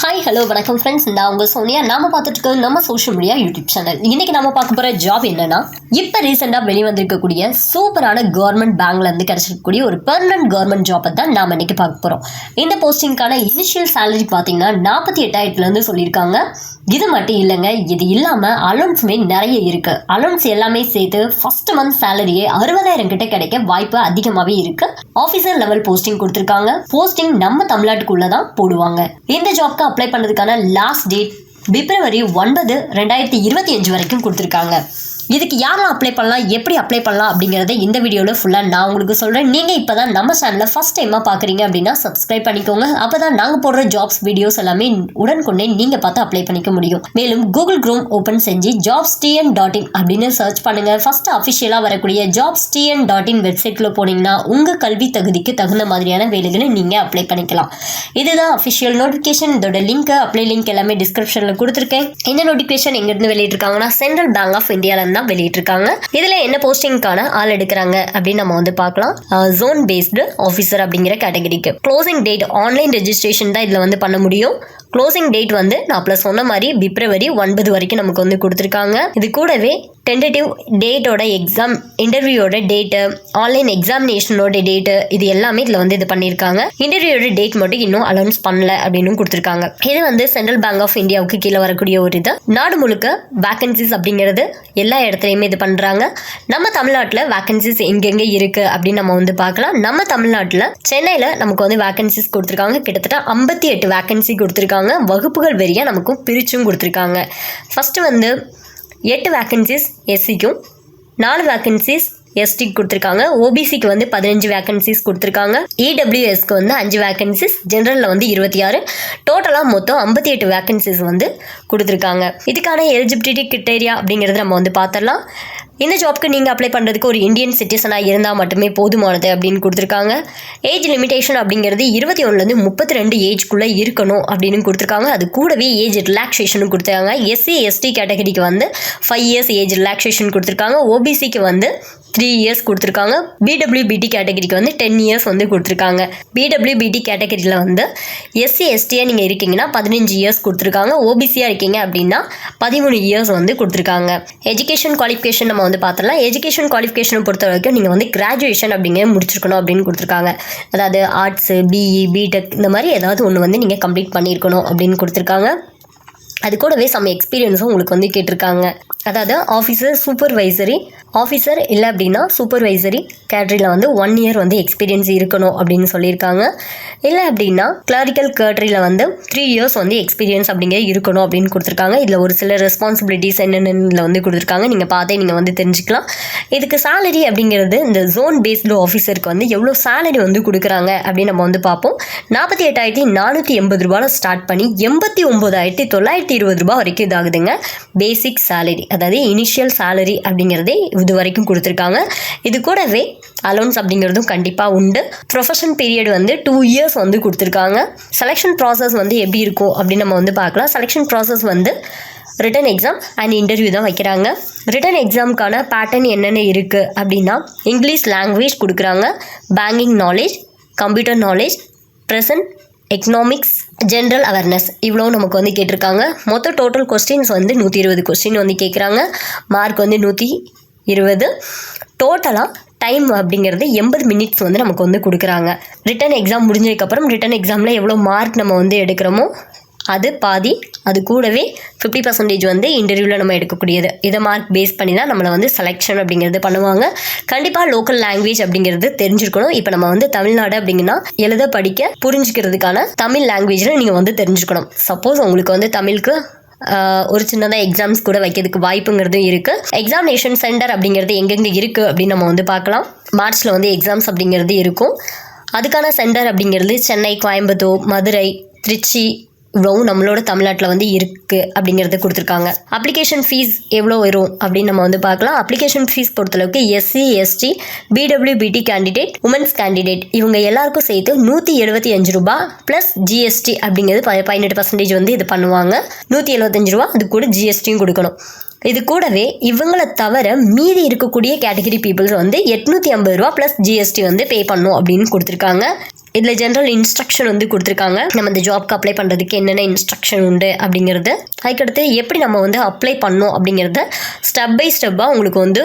Hi hello வணக்கம் friends, நான் உங்கள் சோனியா. நாம பார்த்துட்டு இருக்க நம்ம சோஷியல் மீடியா யூடியூப் சேனல். இன்னைக்கு நம்ம பார்க்க போகிற ஜாப் என்னன்னா, இப்போ ரீசெண்டாக வெளிவந்திருக்கக்கூடிய சூப்பரான கவர்மெண்ட் பேங்க்லேருந்து கிடைச்சிருக்கக்கூடிய ஒரு பெர்மனன்ட் கவர்மெண்ட் ஜாப்பை தான் நாம் இன்னைக்கு பார்க்க போகிறோம். இந்த போஸ்டிங்கான இனிஷியல் சேலரி பார்த்தீங்கன்னா 48,000 சொல்லியிருக்காங்க. இது மட்டும் இல்லைங்க, இது இல்லாமல் அலோன்ஸுமே நிறைய இருக்குது. அலோன்ஸ் எல்லாமே சேர்த்து ஃபர்ஸ்ட் மந்த் சேலரியே 60,000 கிட்ட கிடைக்க வாய்ப்பு அதிகமாகவே இருக்கு. ஆஃபீஸர் லெவல் போஸ்டிங் கொடுத்துருக்காங்க. போஸ்டிங் நம்ம தமிழ்நாட்டுக்குள்ளே தான் போடுவாங்க. இந்த ஜாப்க்கு அப்ளை பண்ணதுக்கான லாஸ்ட் டேட் பிப்ரவரி 9, 2025 வரைக்கும் கொடுத்துருக்காங்க. இதுக்கு யாரெல்லாம் அப்ளை பண்ணலாம், எப்படி அப்ளை பண்ணலாம் அப்படிங்கிறத இந்த வீடியோவில் ஃபுல்லாக நான் உங்களுக்கு சொல்கிறேன். நீங்கள் இப்போ தான் நம்ம சேனலில் ஃபஸ்ட் டைமாக பார்க்குறீங்க அப்படின்னா சப்ஸ்கிரைப் பண்ணிக்கோங்க. அப்போ தான் நாங்கள் போடுற ஜாப்ஸ் வீடியோஸ் எல்லாமே உடனுக்குடனே நீங்கள் பார்த்து அப்ளை பண்ணிக்க முடியும். மேலும் கூகுள் குரோம் ஓப்பன் செஞ்சு jobstn.in அப்படின்னு சர்ச் பண்ணுங்கள். ஃபஸ்ட்டு அஃபிஷியலாக வரக்கூடிய jobstn.in வெப்சைட்டில் போனீங்கன்னா உங்கள் கல்வி தகுதிக்கு தகுந்த மாதிரியான வேலைகளை நீங்கள் அப்ளை பண்ணிக்கலாம். இதுதான் அஃபிஷியல் நோட்டிஃபிகேஷன். இதோட லிங்க், அப்ளை லிங்க் எல்லாமே டிஸ்கிரிப்ஷனில் கொடுத்துருக்கேன். இந்த நோட்டிஃபிகேஷன் எங்கேருந்து வெளியிட்டிருக்காங்கன்னா சென்ட்ரல் பேங்க் ஆஃப் இந்தியாவில் தான் வெளியிட்டிருக்காங்க. இதுல என்ன போஸ்டிங்கான ஆள் எடுக்கிறாங்க அப்படின்னு நம்ம வந்து பார்க்கலாம். ஜோன் பேஸ்டு ஆஃபீஸர் அப்படிங்கிற கேட்டகரிக்கு க்ளோசிங் டேட் ஆன்லைன் ரெஜிஸ்ட்ரேஷன் தான் இதுல வந்து பண்ண முடியும். க்ளோசிங் டேட் வந்து நான் அப்பல சொன்ன மாதிரி பிப்ரவரி 9 வரைக்கும் நமக்கு வந்து கொடுத்துருக்காங்க. இது கூடவே டென்டேட்டிவ் டேட்டோட எக்ஸாம் இன்டர்வியூவோட டேட்டு, ஆன்லைன் எக்ஸாமினேஷனோட டேட்டு, இது எல்லாமே இதில் வந்து இது பண்ணியிருக்காங்க. இன்டர்வியூவோட டேட் மட்டும் இன்னும் அனௌன்ஸ் பண்ணல அப்படின்னு கொடுத்துருக்காங்க. இது வந்து சென்ட்ரல் பேங்க் ஆஃப் இந்தியாவுக்கு கீழே வரக்கூடிய ஒரு இது. நாடு முழுக்க வேகன்சிஸ் அப்படிங்கிறது எல்லா இடத்துலையுமே இது பண்ணுறாங்க. நம்ம தமிழ்நாட்டில் வேகன்சிஸ் எங்கெங்கே இருக்குது அப்படின்னு நம்ம வந்து பார்க்கலாம். நம்ம தமிழ்நாட்டில் சென்னையில் நமக்கு வந்து வேகன்சிஸ் கொடுத்துருக்காங்க. கிட்டத்தட்ட 58 வேகன்சி கொடுத்துருக்காங்க. வகுப்புகள் வெறியாக நமக்கும் பிரிச்சும் கொடுத்துருக்காங்க. ஃபஸ்ட்டு வந்து 8 வேகன்சிஸ் எஸ்சிக்கும், 4 வேகன்சிஸ் எஸ்டிக்கு கொடுத்துருக்காங்க. ஓபிசிக்கு வந்து 15 வேகன்சிஸ் கொடுத்துருக்காங்க. இடபிள்யூஎஸ்க்கு வந்து 5 வேகன்சிஸ், ஜென்ரலில் வந்து 26, டோட்டலாக மொத்தம் 58 வேகன்சிஸ் வந்து கொடுத்துருக்காங்க. இதுக்கான எலிஜிபிலிட்டி கிரைட்டீரியா அப்படிங்கிறது நம்ம வந்து பார்த்துடலாம். இந்த ஜாப்க்கு நீங்கள் அப்ளை பண்ணுறதுக்கு ஒரு இந்தியன் சிட்டிசனாக இருந்தால் மட்டுமே போதுமானது அப்படின்னு கொடுத்துருக்காங்க. ஏஜ் லிமிடேஷன் அப்படிங்கிறது 21லேருந்து 32 ஏஜ்குள்ளே இருக்கணும் அப்படின்னு கொடுத்துருக்காங்க. அது கூடவே ஏஜ் ரிலாக்ஸேஷனும் கொடுத்துருக்காங்க. எஸ்சி எஸ்டி கேட்டகரிக்கு வந்து 5 இயர்ஸ் ஏஜ் ரிலாக்ஸேஷன் கொடுத்துருக்காங்க. ஓபிசிக்கு வந்து 3 இயர்ஸ் கொடுத்துருக்காங்க. பிடபிள்யூபிடி கேட்டகரிக்கு வந்து 10 இயர்ஸ் வந்து கொடுத்துருக்காங்க. பிடபிள்யூபிடி கேட்டகரியில் வந்து எஸ்சி எஸ்டியாக நீங்கள் இருக்கீங்கன்னா 15 இயர்ஸ் கொடுத்துருக்காங்க. ஓபிசியாக இருக்கீங்க அப்படின்னா 13 இயர்ஸ் வந்து கொடுத்துருக்காங்க. எஜுகேஷன் குவாலிஃபிகேஷன் நம்ம வந்து பார்த்துடலாம். எஜுகேஷன் குவாலிஃபிகேஷனை பொறுத்த வரைக்கும் நீங்கள் வந்து கிராஜுவேஷன் அப்படிங்கிற முடிச்சிருக்கணும் அப்படின்னு கொடுத்துருக்காங்க. அதாவது ஆர்ட்ஸு, பிஇ, பிடெக் இந்த மாதிரி ஏதாவது ஒன்று வந்து நீங்கள் கம்ப்ளீட் பண்ணியிருக்கணும் அப்படின்னு கொடுத்துருக்காங்க. அது கூடவே சம் எக்ஸ்பீரியன்ஸும் உங்களுக்கு வந்து கேட்டிருக்காங்க. அதாவது ஆஃபீஸர் சூப்பர்வைசரி ஆஃபீஸர் இல்லை அப்படின்னா சூப்பர்வைசரி கேட்டரியில் வந்து 1 இயர் வந்து எக்ஸ்பீரியன்ஸ் இருக்கணும் அப்படின்னு சொல்லியிருக்காங்க. இல்லை அப்படின்னா கிளரிக்கல் கேட்டரியில் வந்து 3 இயர்ஸ் வந்து எக்ஸ்பீரியன்ஸ் அப்படிங்கிறது இருக்கணும் அப்படின்னு கொடுத்துருக்காங்க. இதில் ஒரு சில ரெஸ்பான்சிபிலிட்டிஸ் என்னென்ன வந்து கொடுத்துருக்காங்க, நீங்கள் பார்த்தே நீங்கள் வந்து தெரிஞ்சுக்கலாம். இதுக்கு சேலரி அப்படிங்கிறது இந்த ஜோன் பேஸ்டு ஆஃபீஸருக்கு வந்து எவ்வளோ சேலரி வந்து கொடுக்குறாங்க அப்படின்னு நம்ம வந்து பார்ப்போம். 48,480 ரூபாயில் ஸ்டார்ட் பண்ணி 89,920 ரூபா வரைக்கும் இதாகுதுங்க பேசிக் சேலரி. அதாவது இனிஷியல் சேலரி அப்படிங்கிறதே இது வரைக்கும் கொடுத்துருக்காங்க. இது கூடவே அலோன்ஸ் அப்படிங்கிறதும் கண்டிப்பாக உண்டு. ப்ரொஃபஷன் பீரியட் வந்து 2 இயர்ஸ் வந்து கொடுத்துருக்காங்க. செலெக்ஷன் ப்ராசஸ் வந்து எப்படி இருக்கும் அப்படின்னு நம்ம வந்து பார்க்கலாம். செலெக்ஷன் ப்ராசஸ் வந்து ரிட்டன் எக்ஸாம் அண்ட் இன்டர்வியூ தான் வைக்கிறாங்க. ரிட்டன் எக்ஸாமுக்கான பேட்டர்ன் என்னென்ன இருக்குது அப்படின்னா, இங்கிலீஷ் லாங்குவேஜ் கொடுக்குறாங்க, banking knowledge, computer knowledge, present economics, general awareness, இவ்வளோ நமக்கு வந்து கேட்டிருக்காங்க. மொத்தம் டோட்டல் கொஸ்டின்ஸ் வந்து 120 கொஸ்டின் வந்து கேட்குறாங்க. மார்க் வந்து 120. டோட்டலாக டைம் அப்படிங்கிறது 80 மினிட்ஸ் வந்து நமக்கு வந்து கொடுக்குறாங்க. ரிட்டன் எக்ஸாம் முடிஞ்சதுக்கப்புறம் ரிட்டன் எக்ஸாமில் எவ்வளோ மார்க் நம்ம வந்து எடுக்கிறோமோ அது பாதி, அது கூடவே 50% வந்து இன்டர்வியூவில் நம்ம எடுக்கக்கூடியது. இதை மார்க் பேஸ் பண்ணி தான் நம்மளை வந்து செலெக்ஷன் அப்படிங்கிறது பண்ணுவாங்க. கண்டிப்பாக லோக்கல் லாங்குவேஜ் அப்படிங்கிறது தெரிஞ்சிருக்கணும். இப்போ நம்ம வந்து தமிழ்நாடு அப்படிங்கன்னா எழுத படிக்க புரிஞ்சுக்கிறதுக்கான தமிழ் லாங்குவேஜில் நீங்கள் வந்து தெரிஞ்சுக்கணும். சப்போஸ் உங்களுக்கு வந்து தமிழுக்கு ஒரு சின்னதாக எக்ஸாம்ஸ் கூட வைக்கிறதுக்கு வாய்ப்புங்கிறதும் இருக்குது. எக்ஸாமினேஷன் சென்டர் அப்படிங்கிறது எங்கெங்கே இருக்குது அப்படின்னு நம்ம வந்து பார்க்கலாம். மார்ச்சில் வந்து எக்ஸாம்ஸ் அப்படிங்கிறது இருக்கும். அதுக்கான சென்டர் அப்படிங்கிறது சென்னை, கோயம்புத்தூர், மதுரை, திருச்சி இவ்வளவும் நம்மளோட தமிழ்நாட்டில் வந்து இருக்குது அப்படிங்கிறத கொடுத்துருக்காங்க. அப்ளிகேஷன் ஃபீஸ் எவ்வளோ வரும் அப்படின்னு நம்ம வந்து பார்க்கலாம். அப்ளிகேஷன் ஃபீஸ் பொறுத்தளவுக்கு SC ST, PWBD candidate, women's candidate இவங்க எல்லாருக்கும் சேர்த்து 175 ரூபா ப்ளஸ் ஜிஎஸ்டி அப்படிங்கிறது 18% வந்து இது பண்ணுவாங்க. 175 ரூபா, அது கூட ஜிஎஸ்டியும் கொடுக்கணும். இது கூடவே இவங்களை தவிர மீதி இருக்கக்கூடிய கேட்டகரி பீப்புள்ஸ் வந்து 850 ரூபா ப்ளஸ் ஜிஎஸ்டி வந்து பே பண்ணணும் அப்படின்னு கொடுத்துருக்காங்க. இதில் ஜென்ரல் இன்ஸ்ட்ரக்ஷன் வந்து கொடுத்துருக்காங்க. நம்ம இந்த ஜாப்க்கு அப்ளை பண்ணுறதுக்கு என்னென்ன இன்ஸ்ட்ரக்ஷன் உண்டு அப்படிங்கிறது, அதுக்கடுத்து எப்படி நம்ம வந்து அப்ளை பண்ணோம் அப்படிங்கிறத ஸ்டெப் பை ஸ்டெப்பாக உங்களுக்கு வந்து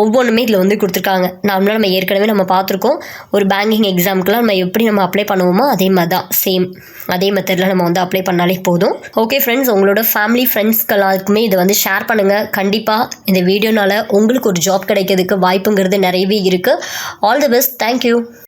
ஒவ்வொன்றுமே இதில் வந்து கொடுத்துருக்காங்க. நார்மலாக நம்ம ஏற்கனவே நம்ம பார்த்துருக்கோம். ஒரு பேங்கிங் எக்ஸாமுக்குலாம் நம்ம எப்படி நம்ம அப்ளை பண்ணுவோமோ அதே மாதிரி தான், சேம் அதே மெத்தடில் நம்ம வந்து அப்ளை பண்ணாலே போதும். ஓகே ஃப்ரெண்ட்ஸ், உங்களோட ஃபேமிலி ஃப்ரெண்ட்ஸ்க்கு எல்லாருக்குமே இதை வந்து ஷேர் பண்ணுங்கள். கண்டிப்பாக இந்த வீடியோனால் உங்களுக்கு ஒரு ஜாப் கிடைக்கிறதுக்கு வாய்ப்புங்கிறது நிறையவே இருக்குது. All the best. தேங்க்யூ.